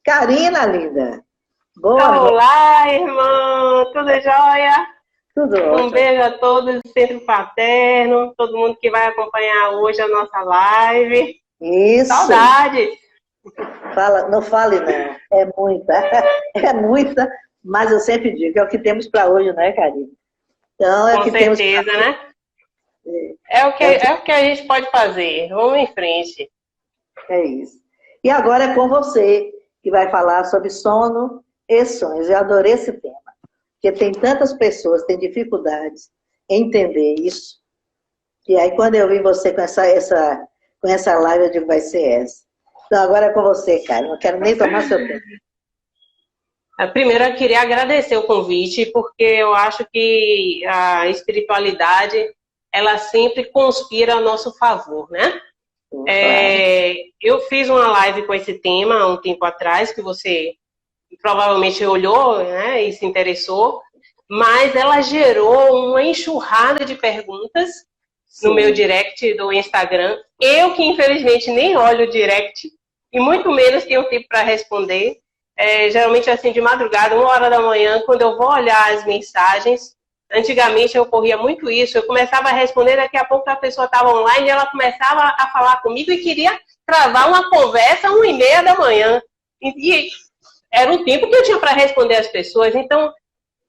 Karina, linda. Boa noite. Olá, irmã, tudo jóia? Tudo Um ótimo. beijo a todos do Centro Paterno, todo mundo que vai acompanhar hoje a nossa live. Isso. Saudade! Fala, não fale, não. É muita. É muita, mas eu sempre digo, é o que temos para hoje, não é, Karina? Então, é o Com que temos para certeza, né? hoje. É o que, É, o que, é o que a gente pode fazer. Vamos em frente. é isso. E agora é com você, que vai falar sobre sono e sonhos. Eu adorei esse tema, porque tem tantas pessoas que têm dificuldades em entender isso. E aí, quando eu vi você com essa live, eu digo, vai ser essa. Então, agora é com você, cara. Não quero nem tomar seu tempo. Primeiro, eu queria agradecer o convite, porque eu acho que a espiritualidade, ela sempre conspira a nosso favor, né? Claro. Eu fiz uma live com esse tema há um tempo atrás, que você provavelmente olhou, né, e se interessou, mas ela gerou uma enxurrada de perguntas no meu Sim. direct do Instagram. Eu que infelizmente nem olho o direct e muito menos tenho tempo para responder. Geralmente assim de madrugada, 1 hora da manhã, quando eu vou olhar as mensagens. Antigamente eu corria muito isso, eu começava a responder, daqui a pouco a pessoa estava online e ela começava a falar comigo e queria travar uma conversa 1h30 da manhã. E era o tempo que eu tinha para responder as pessoas. Então,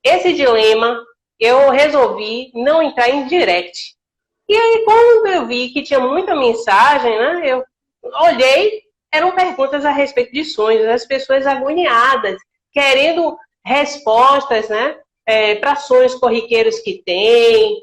esse dilema, eu resolvi não entrar em direct. E aí, quando eu vi que tinha muita mensagem, né, eu olhei, eram perguntas a respeito de sonhos, as pessoas agoniadas, querendo respostas, né, para sonhos corriqueiros que tem,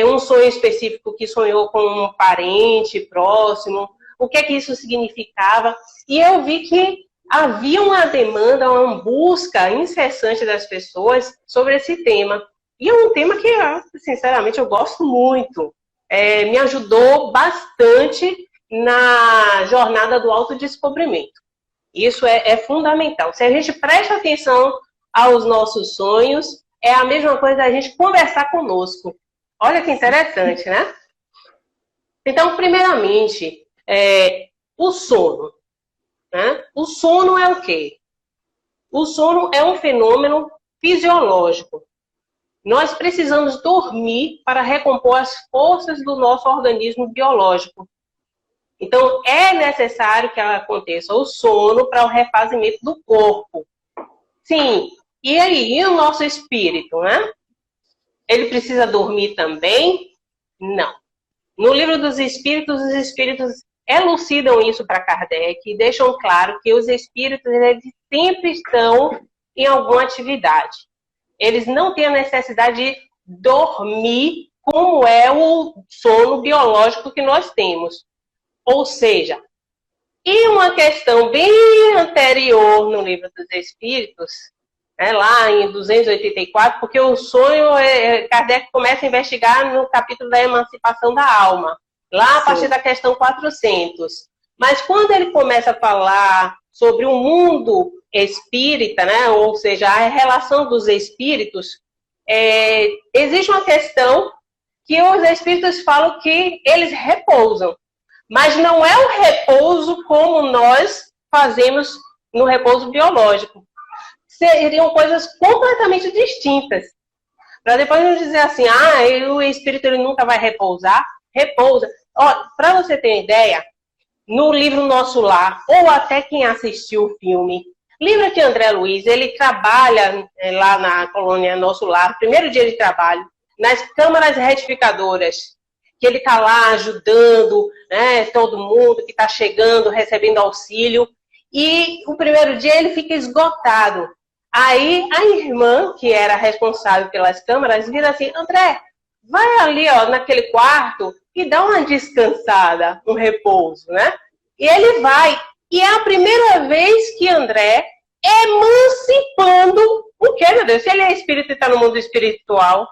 um sonho específico que sonhou com um parente próximo, o que é que isso significava. E eu vi que havia uma demanda, uma busca incessante das pessoas sobre esse tema. E é um tema que, sinceramente, eu gosto muito. Me ajudou bastante na jornada do autodescobrimento. Isso é fundamental. Se a gente presta atenção aos nossos sonhos, é a mesma coisa da gente conversar conosco. Olha que interessante, né? Então, primeiramente, o sono. Né? O sono é o quê? O sono é um fenômeno fisiológico. Nós precisamos dormir para recompor as forças do nosso organismo biológico. Então, é necessário que aconteça o sono para o refazimento do corpo. Sim, e aí, e o nosso espírito, né? Ele precisa dormir também? Não. No livro dos espíritos, os espíritos elucidam isso para Kardec e deixam claro que os espíritos eles sempre estão em alguma atividade. Eles não têm a necessidade de dormir como é o sono biológico que nós temos. Ou seja, e uma questão bem anterior no livro dos espíritos, lá em 284, porque o sonho, Kardec começa a investigar no capítulo da emancipação da alma, lá a partir da questão 400. Mas quando ele começa a falar sobre o mundo espírita, né, ou seja, a relação dos espíritos, existe uma questão que os espíritos falam que eles repousam. Mas não é o repouso como nós fazemos no repouso biológico. Seriam coisas completamente distintas. Para depois não dizer assim, o espírito ele nunca vai repousar. Repousa. Para você ter uma ideia, no livro Nosso Lar, ou até quem assistiu o filme, lembra que André Luiz, ele trabalha lá na colônia Nosso Lar, primeiro dia de trabalho, nas câmaras retificadoras, que ele está lá ajudando, né, todo mundo que está chegando, recebendo auxílio, e o primeiro dia ele fica esgotado. Aí a irmã, que era responsável pelas câmaras, vira assim, André, vai ali naquele quarto e dá uma descansada, um repouso, né? E ele vai. E é a primeira vez que André emancipando o quê, meu Deus? Se ele é espírito e está no mundo espiritual,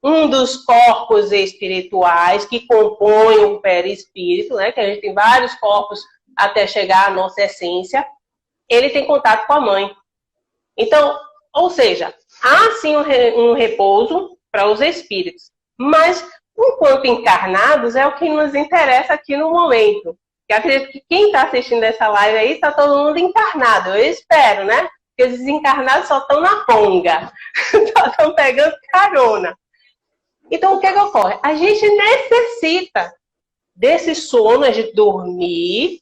um dos corpos espirituais que compõem o perispírito, né? Que a gente tem vários corpos até chegar à nossa essência, ele tem contato com a mãe. Então, ou seja, há sim um repouso para os espíritos, mas enquanto encarnados é o que nos interessa aqui no momento. que acredito que quem está assistindo essa live aí está todo mundo encarnado. Eu espero, né? Porque os desencarnados só estão na ponga. Só estão pegando carona. Então, o que ocorre? A gente necessita desse sono, de dormir,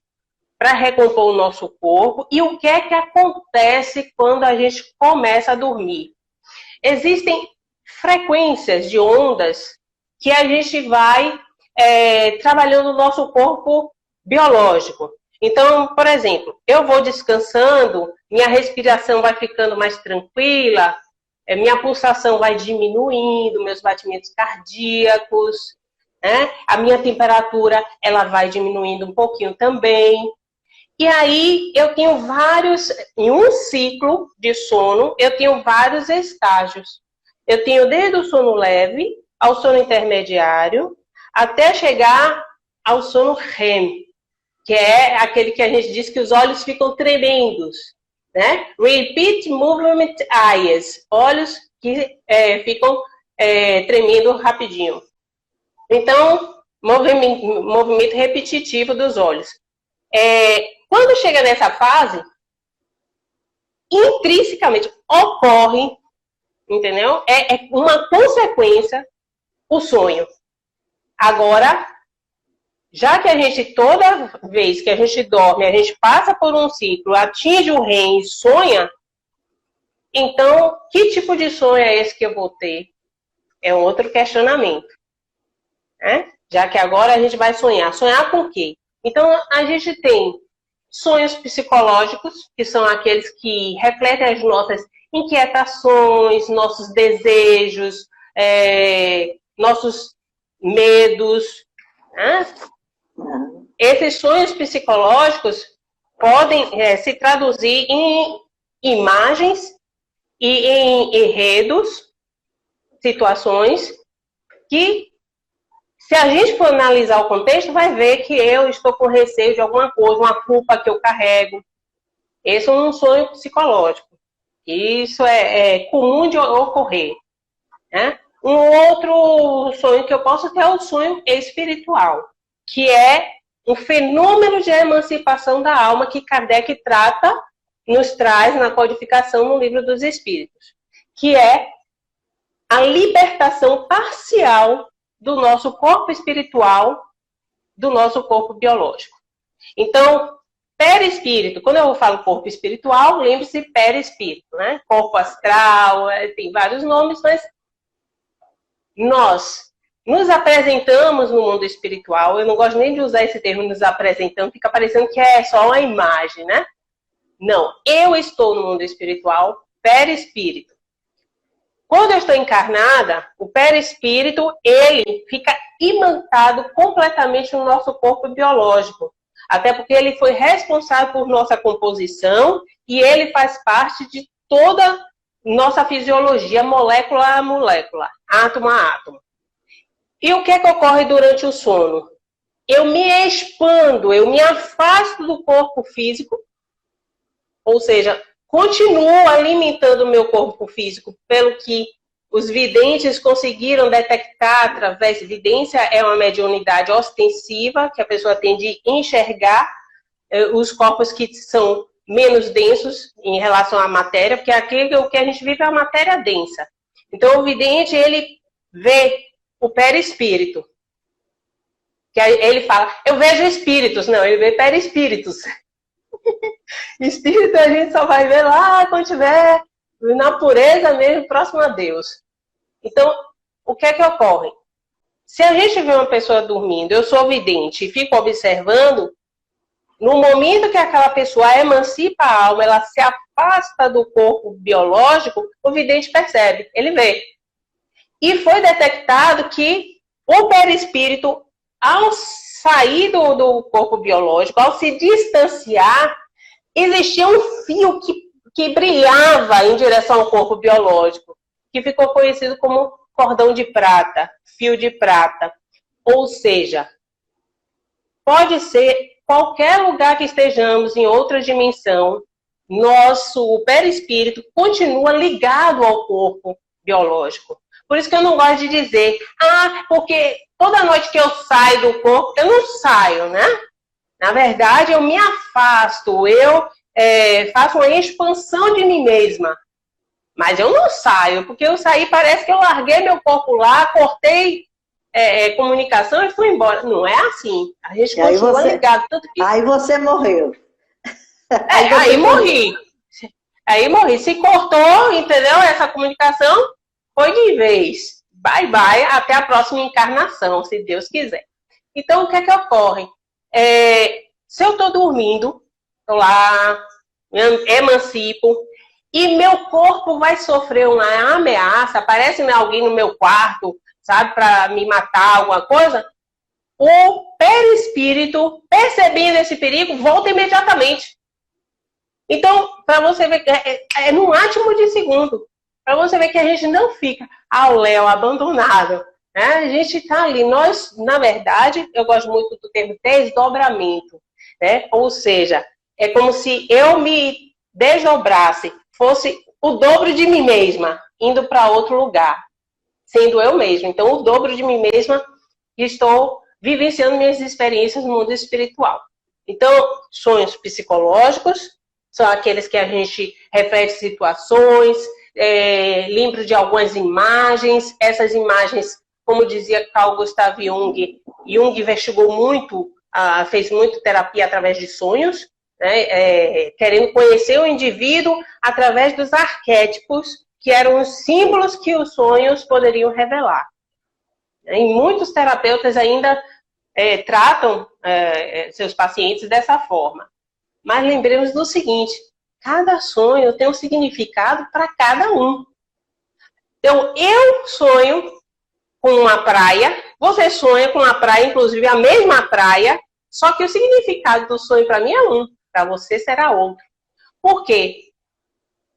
para recompor o nosso corpo. E o que é que acontece quando a gente começa a dormir? Existem frequências de ondas que a gente vai trabalhando o nosso corpo biológico. Então, por exemplo, eu vou descansando, minha respiração vai ficando mais tranquila, minha pulsação vai diminuindo, meus batimentos cardíacos, né? A minha temperatura ela vai diminuindo um pouquinho também. E aí eu tenho em um ciclo de sono, eu tenho vários estágios. Eu tenho desde o sono leve ao sono intermediário, até chegar ao sono REM, que é aquele que a gente diz que os olhos ficam tremendos, né? Repeat Movement Eyes, olhos que ficam tremendo rapidinho. Então, movimento repetitivo dos olhos. Quando chega nessa fase, intrinsecamente ocorre, entendeu? É uma consequência o sonho. Agora, já que a gente, toda vez que a gente dorme, a gente passa por um ciclo, atinge o REM e sonha, então, que tipo de sonho é esse que eu vou ter? É um outro questionamento. Né? Já que agora a gente vai sonhar. Sonhar com o quê? Então, a gente tem sonhos psicológicos, que são aqueles que refletem as nossas inquietações, nossos desejos, nossos medos. Né? Esses sonhos psicológicos podem se traduzir em imagens e em enredos, situações que, se a gente for analisar o contexto, vai ver que eu estou com receio de alguma coisa, uma culpa que eu carrego. Esse é um sonho psicológico. Isso é comum de ocorrer. Né? Um outro sonho que eu posso ter é o sonho espiritual, que é um fenômeno de emancipação da alma que Kardec nos traz na codificação no Livro dos Espíritos, que é a libertação parcial do nosso corpo espiritual, do nosso corpo biológico. Então, perispírito, quando eu falo corpo espiritual, lembre-se perispírito, né? Corpo astral, tem vários nomes, mas nós nos apresentamos no mundo espiritual. Eu não gosto nem de usar esse termo, nos apresentando, fica parecendo que é só uma imagem, né? Não, eu estou no mundo espiritual, perispírito. Quando eu estou encarnada, o perispírito, ele fica imantado completamente no nosso corpo biológico. Até porque ele foi responsável por nossa composição e ele faz parte de toda nossa fisiologia, molécula a molécula, átomo a átomo. E o que é que ocorre durante o sono? Eu me expando, eu me afasto do corpo físico, ou seja, continuo alimentando o meu corpo físico pelo que os videntes conseguiram detectar através de vidência, é uma mediunidade ostensiva, que a pessoa tem de enxergar os corpos que são menos densos em relação à matéria, porque aquilo que a gente vive é a matéria densa. Então, o vidente, ele vê o perispírito. Que aí ele fala, eu vejo espíritos. Não, ele vê perispíritos. Espírito a gente só vai ver lá quando estiver na pureza mesmo, próximo a Deus. Então, o que é que ocorre? Se a gente vê uma pessoa dormindo, eu sou vidente e fico observando, no momento que aquela pessoa emancipa a alma, ela se afasta do corpo biológico, o vidente percebe, ele vê. E foi detectado que o perispírito, ao sair do corpo biológico, ao se distanciar, existia um fio que brilhava em direção ao corpo biológico, que ficou conhecido como cordão de prata, fio de prata. Ou seja, pode ser qualquer lugar que estejamos em outra dimensão, nosso perispírito continua ligado ao corpo biológico. Por isso que eu não gosto de dizer, porque toda noite que eu saio do corpo, eu não saio, né? Na verdade, eu me afasto, eu faço uma expansão de mim mesma. Mas eu não saio, porque eu saí, parece que eu larguei meu corpo lá, cortei comunicação e fui embora. Não é assim. A gente continua ligado. Tanto que... Aí você morreu. Aí morri. Aí morri. Se cortou, entendeu? Essa comunicação foi de vez. Bye, bye, até a próxima encarnação, se Deus quiser. Então, o que é que ocorre? Se eu estou dormindo, estou lá, emancipo, e meu corpo vai sofrer uma ameaça, aparece alguém no meu quarto, sabe, para me matar, alguma coisa, o perispírito, percebendo esse perigo, volta imediatamente. Então, para você ver que é num átimo de segundo, para você ver que a gente não fica ao léu, abandonado. Né? A gente está ali. Nós, na verdade, eu gosto muito do termo desdobramento. Né? Ou seja, é como se eu me desdobrasse, fosse o dobro de mim mesma, indo para outro lugar, sendo eu mesma. Então, o dobro de mim mesma, estou vivenciando minhas experiências no mundo espiritual. Então, sonhos psicológicos são aqueles que a gente reflete situações, lembra de algumas imagens. Essas imagens, como dizia Carl Gustav Jung, Jung investigou muito, fez muito terapia através de sonhos, né, querendo conhecer o indivíduo através dos arquétipos, que eram os símbolos que os sonhos poderiam revelar. E muitos terapeutas ainda tratam seus pacientes dessa forma. Mas lembremos do seguinte, cada sonho tem um significado para cada um. Então, eu sonho com uma praia, você sonha com uma praia, inclusive a mesma praia, só que o significado do sonho para mim é um, para você será outro. Por quê?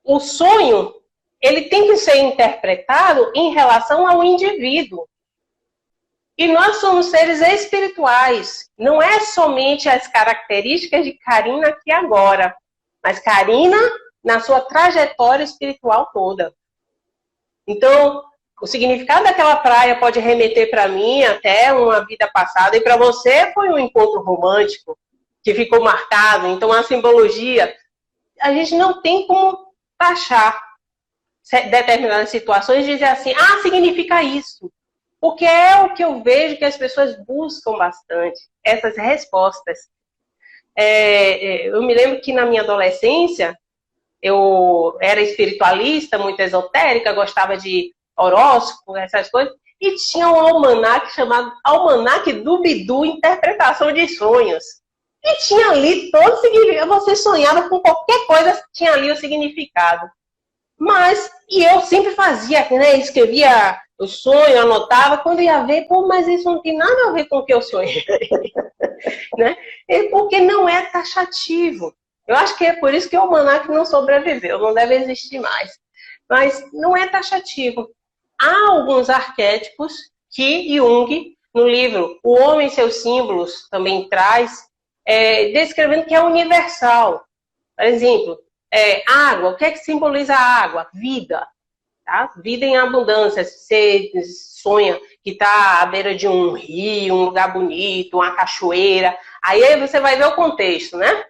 O sonho, ele tem que ser interpretado em relação ao indivíduo. E nós somos seres espirituais. Não é somente as características de Karina aqui e agora, mas Karina na sua trajetória espiritual toda. Então, o significado daquela praia pode remeter para mim até uma vida passada, e para você foi um encontro romântico que ficou marcado. Então, a simbologia, a gente não tem como taxar determinadas situações e dizer assim, significa isso. Porque é o que eu vejo que as pessoas buscam bastante, essas respostas. Eu me lembro que na minha adolescência, eu era espiritualista, muito esotérica, gostava de horóscopo, essas coisas, e tinha um almanaque chamado Almanaque do Bidu, Interpretação de Sonhos. E tinha ali todo o significado. Você sonhava com qualquer coisa, tinha ali o significado. E eu sempre fazia, né, escrevia o sonho, anotava, quando ia ver, mas isso não tem nada a ver com o que eu sonhei. Né? Porque não é taxativo. Eu acho que é por isso que o almanaque não sobreviveu, não deve existir mais. Mas não é taxativo. Há alguns arquétipos que Jung, no livro O Homem e Seus Símbolos, também traz, descrevendo que é universal. Por exemplo, água, o que é que simboliza a água? Vida. Tá? Vida em abundância. Você sonha que está à beira de um rio, um lugar bonito, uma cachoeira. Aí você vai ver o contexto, né?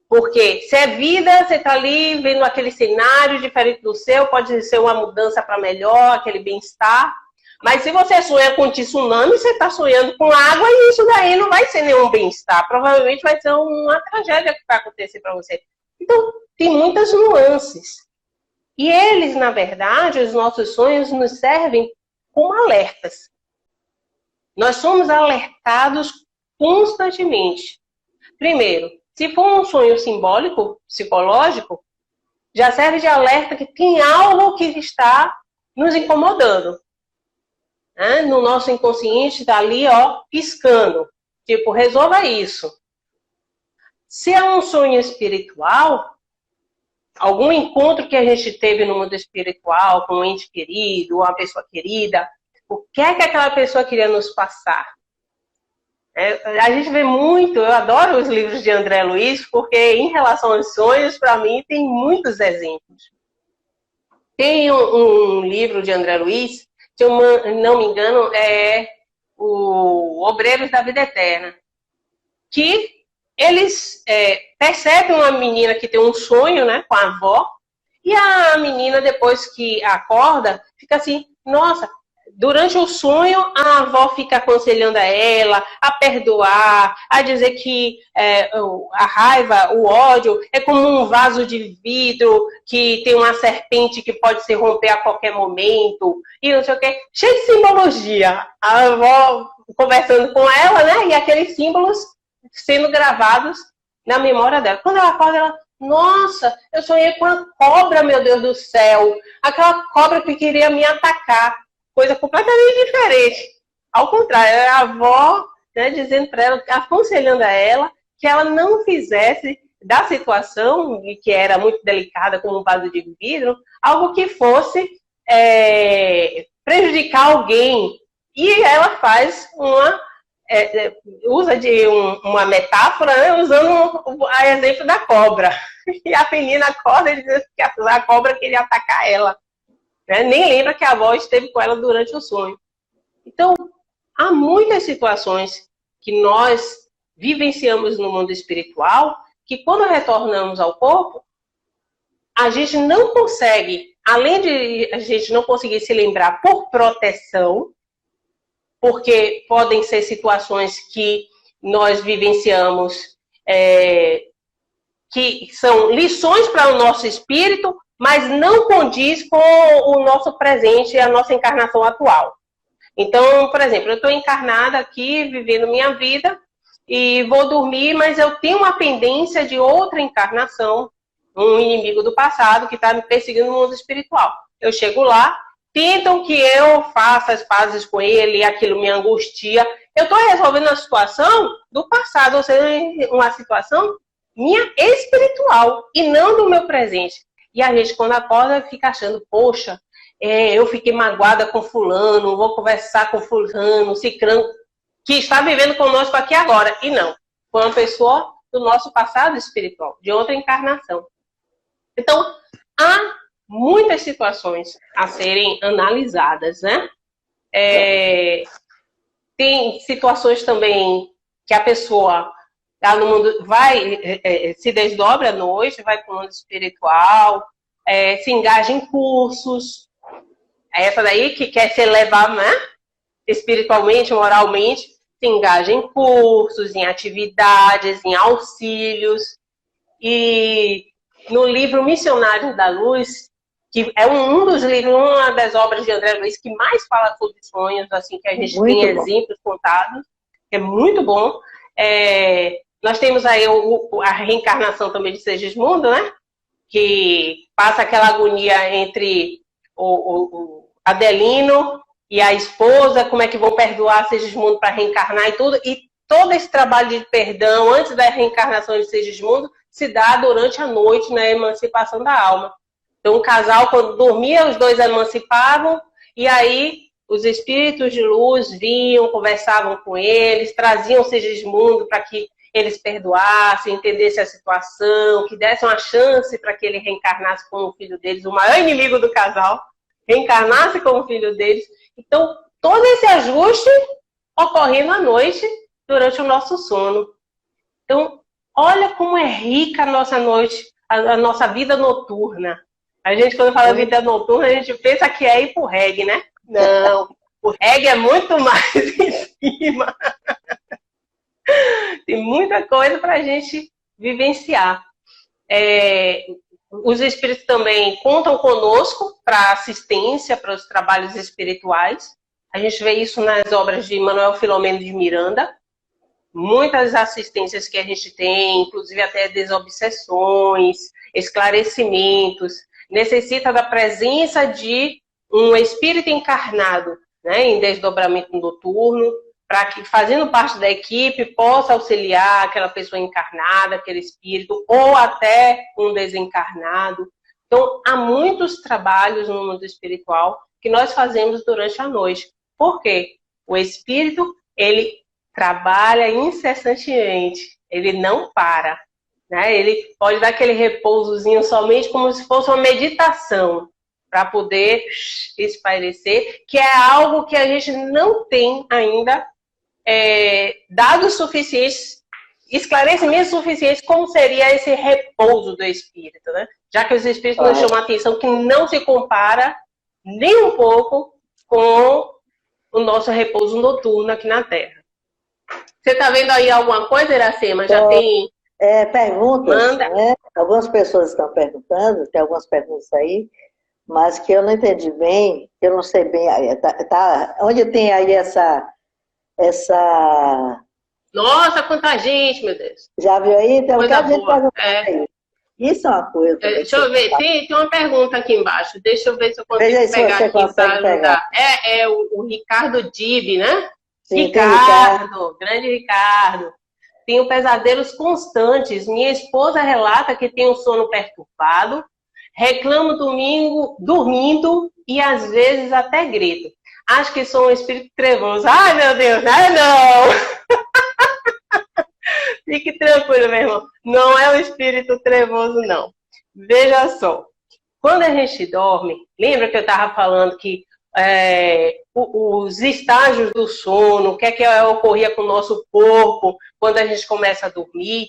Porque se é vida, você está ali vendo aquele cenário diferente do seu, pode ser uma mudança para melhor, aquele bem-estar. Mas se você sonha com tsunami, você está sonhando com água e isso daí não vai ser nenhum bem-estar. Provavelmente vai ser uma tragédia que vai acontecer para você. Então, tem muitas nuances. E eles, na verdade, os nossos sonhos nos servem como alertas. Nós somos alertados constantemente. Primeiro, se for um sonho simbólico, psicológico, já serve de alerta que tem algo que está nos incomodando. Né? No nosso inconsciente está ali, piscando. Tipo, resolva isso. Se é um sonho espiritual, algum encontro que a gente teve no mundo espiritual, com um ente querido, uma pessoa querida, o que é que aquela pessoa queria nos passar? A gente vê muito, eu adoro os livros de André Luiz, porque em relação aos sonhos, para mim, tem muitos exemplos. Tem um livro de André Luiz, se eu não me engano, é o Obreiros da Vida Eterna, que eles percebem uma menina que tem um sonho, né, com a avó, e a menina, depois que acorda, fica assim, nossa, durante o sonho, a avó fica aconselhando a ela a perdoar, a dizer que a raiva, o ódio, é como um vaso de vidro que tem uma serpente que pode se romper a qualquer momento, e não sei o quê. Cheio de simbologia. A avó conversando com ela, né? E aqueles símbolos sendo gravados na memória dela. Quando ela acorda, ela... Nossa, eu sonhei com a cobra, meu Deus do céu. Aquela cobra que queria me atacar. Coisa completamente diferente. Ao contrário, a avó, né, dizendo para ela, aconselhando a ela, que ela não fizesse da situação, que era muito delicada, como um vaso de vidro, algo que fosse prejudicar alguém. E ela faz usa de uma metáfora, né, usando o exemplo da cobra. E a menina acorda e diz que a cobra queria atacar ela. Né? Nem lembra que a avó esteve com ela durante o sonho. Então, há muitas situações que nós vivenciamos no mundo espiritual que quando retornamos ao corpo, a gente não consegue, além de a gente não conseguir se lembrar por proteção, porque podem ser situações que nós vivenciamos que são lições para o nosso espírito, mas não condiz com o nosso presente e a nossa encarnação atual. Então, por exemplo, eu estou encarnada aqui, vivendo minha vida, e vou dormir, mas eu tenho uma pendência de outra encarnação, um inimigo do passado que está me perseguindo no mundo espiritual. Eu chego lá, tentam que eu faça as pazes com ele, aquilo me angustia. Eu estou resolvendo a situação do passado, ou seja, uma situação minha espiritual e não do meu presente. E a gente, quando acorda, fica achando, poxa, eu fiquei magoada com fulano, vou conversar com fulano, cicrano, que está vivendo conosco aqui agora. E não, foi uma pessoa do nosso passado espiritual, de outra encarnação. Então, há muitas situações a serem analisadas, né? Tem situações também que a pessoa tá no mundo, se desdobra à noite, vai para o mundo espiritual, se engaja em cursos. Essa daí que quer se elevar, né? Espiritualmente, moralmente, se engaja em cursos, em atividades, em auxílios. E no livro Missionários da Luz, que é um dos livros, uma das obras de André Luiz que mais fala sobre sonhos, assim, que a gente muito tem bom. Exemplos contados, é muito bom. Nós temos aí a reencarnação também de Segismundo, né? Que passa aquela agonia entre o Adelino e a esposa, como é que vão perdoar Segismundo para reencarnar e tudo. E todo esse trabalho de perdão antes da reencarnação de Segismundo se dá durante a noite na emancipação da alma. Então, o casal, quando dormia, os dois emancipavam, e aí os espíritos de luz vinham, conversavam com eles, traziam Segismundo para que eles perdoassem, entendessem a situação, que dessem uma chance para que ele reencarnasse como o filho deles, o maior inimigo do casal, reencarnasse como filho deles. Então, todo esse ajuste ocorrendo à noite, durante o nosso sono. Então, olha como é rica a nossa noite, a nossa vida noturna. A gente, quando fala vida noturna, a gente pensa que é ir pro reggae, né? Não, o reggae é muito mais em cima. Tem muita coisa para a gente vivenciar. Os espíritos também contam conosco para assistência, para os trabalhos espirituais. A gente vê isso nas obras de Manuel Filomeno de Miranda. Muitas assistências que a gente tem, inclusive até desobsessões, esclarecimentos, necessita da presença de um espírito encarnado, né, em desdobramento noturno, para que, fazendo parte da equipe, possa auxiliar aquela pessoa encarnada, aquele espírito, ou até um desencarnado. Então, há muitos trabalhos no mundo espiritual que nós fazemos durante a noite. Por quê? O espírito, ele trabalha incessantemente, ele não para. Né? Ele pode dar aquele repousozinho somente como se fosse uma meditação, para poder espairecer, que é algo que a gente não tem ainda dados suficientes esclarecimentos suficientes como seria esse repouso do espírito, né? Já que os espíritos nos chamam a atenção que não se compara nem um pouco com o nosso repouso noturno aqui na Terra. Você está vendo aí alguma coisa, Iracema? Já tem... perguntas, né? Algumas pessoas estão perguntando, tem algumas perguntas aí, mas que eu não entendi bem, eu não sei bem, onde tem aí essa... Nossa, quanta gente, meu Deus. Já viu aí? Então, coisa boa. Aí. Isso é uma coisa... Deixa eu ver, tem uma pergunta aqui embaixo, deixa eu ver se eu consigo pegar aqui para ajudar. É o Ricardo Dib, né? Sim, Ricardo, grande Ricardo. Tenho pesadelos constantes. Minha esposa relata que tem um sono perturbado, reclamo dormindo e às vezes até grito. Acho que sou um espírito trevoso. Ai, meu Deus, não! Fique tranquilo, meu irmão. Não é um espírito trevoso, não. Veja só. Quando a gente dorme, lembra que eu estava falando que os estágios do sono, o que ocorria com o nosso corpo quando a gente começa a dormir?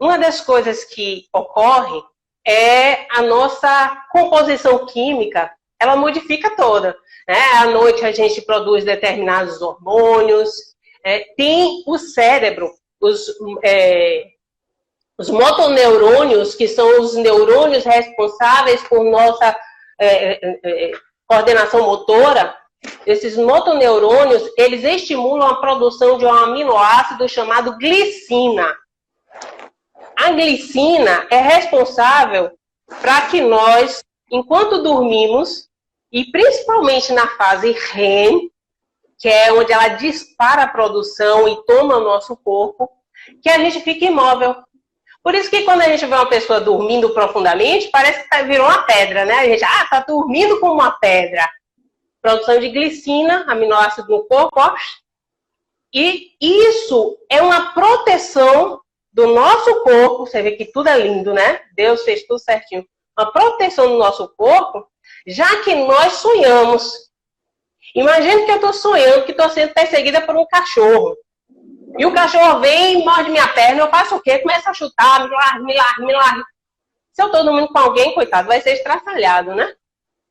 Uma das coisas que ocorre é a nossa composição química, ela modifica toda. Né? À noite a gente produz determinados hormônios, tem o cérebro, os motoneurônios, que são os neurônios responsáveis por nossa coordenação motora. Esses motoneurônios, eles estimulam a produção de um aminoácido chamado glicina. A glicina é responsável para que nós, enquanto dormimos, e principalmente na fase REM, que é onde ela dispara a produção e toma o nosso corpo, que a gente fique imóvel. Por isso que quando a gente vê uma pessoa dormindo profundamente, parece que virou uma pedra, né? A gente, tá dormindo como uma pedra. Produção de glicina, aminoácido no corpo, ó. E isso é uma proteção do nosso corpo. Você vê que tudo é lindo, né? Deus fez tudo certinho. Uma proteção do nosso corpo, já que nós sonhamos. Imagina que eu estou sonhando que estou sendo perseguida por um cachorro. E o cachorro vem, morde minha perna, eu faço o quê? Começa a chutar, me larga. Se eu estou dormindo com alguém, coitado, vai ser estraçalhado, né?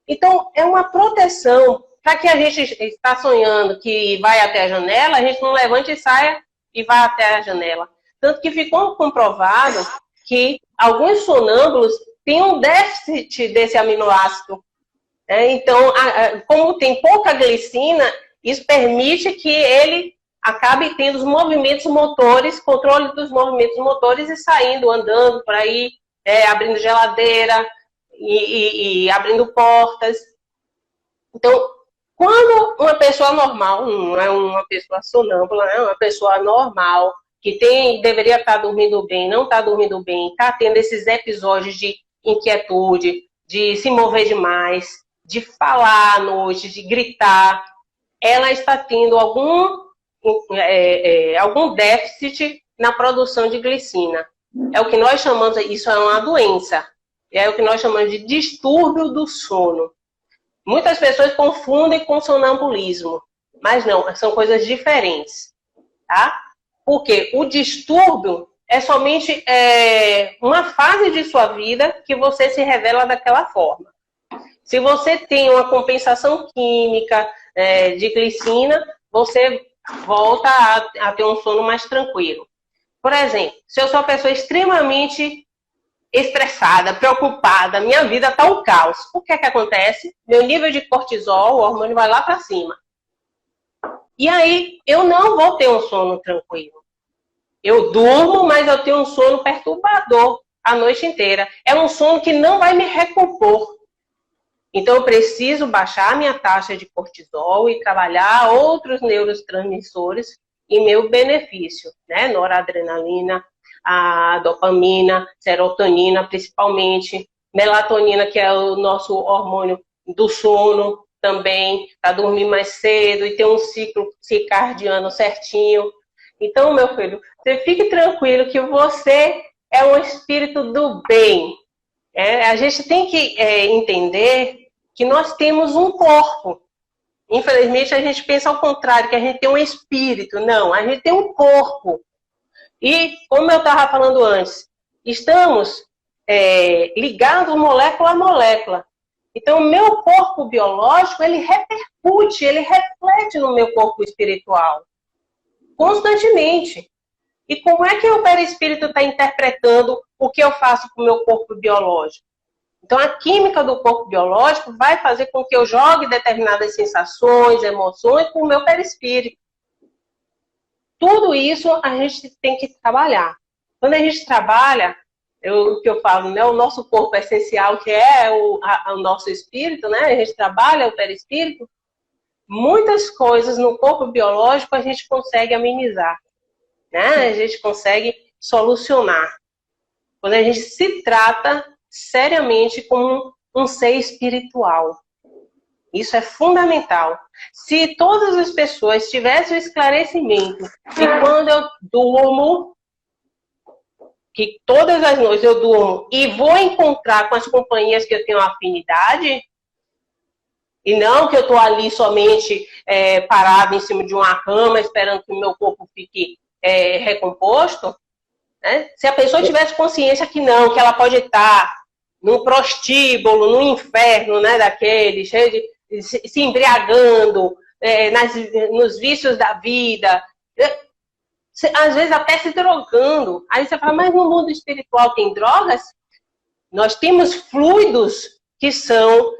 Então, é uma proteção para que a gente está sonhando que vai até a janela, a gente não levante e saia e vá até a janela. Tanto que ficou comprovado que alguns sonâmbulos têm um déficit desse aminoácido. Então, como tem pouca glicina, isso permite que ele acabe tendo os movimentos motores, controle dos movimentos motores e saindo, andando por aí, abrindo geladeira e abrindo portas. Então, quando uma pessoa normal, não é uma pessoa sonâmbula, é uma pessoa normal, que deveria estar dormindo bem, não está dormindo bem, está tendo esses episódios de inquietude, de se mover demais, de falar à noite, de gritar, ela está tendo algum déficit na produção de glicina. É o que nós chamamos, isso é uma doença, é o que nós chamamos de distúrbio do sono. Muitas pessoas confundem com sonambulismo, mas não, são coisas diferentes, tá? Porque o distúrbio é somente uma fase de sua vida que você se revela daquela forma. Se você tem uma compensação química de glicina, você volta a ter um sono mais tranquilo. Por exemplo, se eu sou uma pessoa extremamente estressada, preocupada, minha vida está um caos. O que é que acontece? Meu nível de cortisol, o hormônio vai lá para cima. E aí, eu não vou ter um sono tranquilo. Eu durmo, mas eu tenho um sono perturbador a noite inteira. É um sono que não vai me recompor. Então, eu preciso baixar a minha taxa de cortisol e trabalhar outros neurotransmissores em meu benefício, né? Noradrenalina, a dopamina, serotonina, principalmente, melatonina, que é o nosso hormônio do sono também, para dormir mais cedo e ter um ciclo circadiano certinho. Então, meu filho, você fique tranquilo que você é um espírito do bem. A gente tem que entender que nós temos um corpo. Infelizmente, a gente pensa ao contrário, que a gente tem um espírito. Não, a gente tem um corpo. E, como eu estava falando antes, estamos ligados molécula a molécula. Então, o meu corpo biológico, ele repercute, ele reflete no meu corpo espiritual, constantemente. E como é que o perispírito está interpretando o que eu faço com o meu corpo biológico? Então, a química do corpo biológico vai fazer com que eu jogue determinadas sensações, emoções com o meu perispírito. Tudo isso a gente tem que trabalhar. Quando a gente trabalha, o que eu falo, né, o nosso corpo é essencial, que é o nosso espírito, né? A gente trabalha o perispírito, muitas coisas no corpo biológico a gente consegue amenizar, né? A gente consegue solucionar. Quando a gente se trata seriamente como um ser espiritual. Isso é fundamental. Se todas as pessoas tivessem o esclarecimento de quando eu durmo, que todas as noites eu durmo e vou encontrar com as companhias que eu tenho afinidade, e não que eu estou ali somente parado em cima de uma cama esperando que o meu corpo fique recomposto, né? Se a pessoa tivesse consciência que não, que ela pode estar num prostíbulo, num inferno, né, daquele, cheio de, se embriagando, nos vícios da vida, às vezes até se drogando. Aí você fala, mas no mundo espiritual tem drogas? Nós temos fluidos que são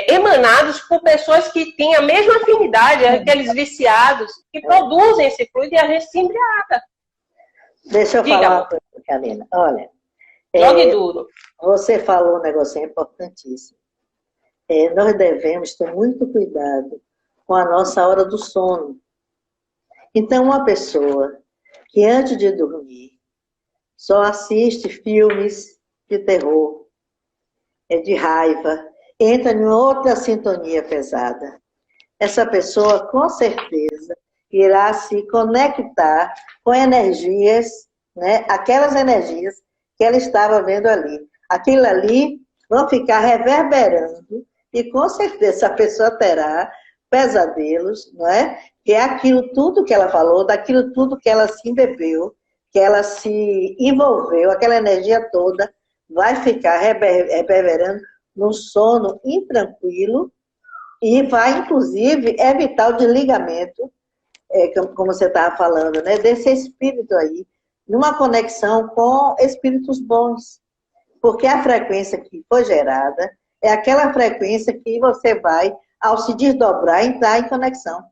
emanados por pessoas que têm a mesma afinidade, aqueles viciados, que produzem esse fluido e a gente se embriaga. Deixa eu falar uma coisa, Karina. Olha, jogue duro. Você falou um negócio importantíssimo. Nós devemos ter muito cuidado com a nossa hora do sono. Então, uma pessoa que antes de dormir só assiste filmes de terror, de raiva, entra em outra sintonia pesada. Essa pessoa, com certeza, irá se conectar com energias, né? Aquelas energias que ela estava vendo ali. Aquilo ali vão ficar reverberando e, com certeza, a pessoa terá pesadelos, não é? Que é aquilo tudo que ela falou, daquilo tudo que ela se embebeu, que ela se envolveu, aquela energia toda vai ficar reverberando num sono intranquilo e vai, inclusive, evitar o desligamento, como você estava falando, né? Desse espírito aí, numa conexão com espíritos bons. Porque a frequência que foi gerada é aquela frequência que você vai, ao se desdobrar, entrar em conexão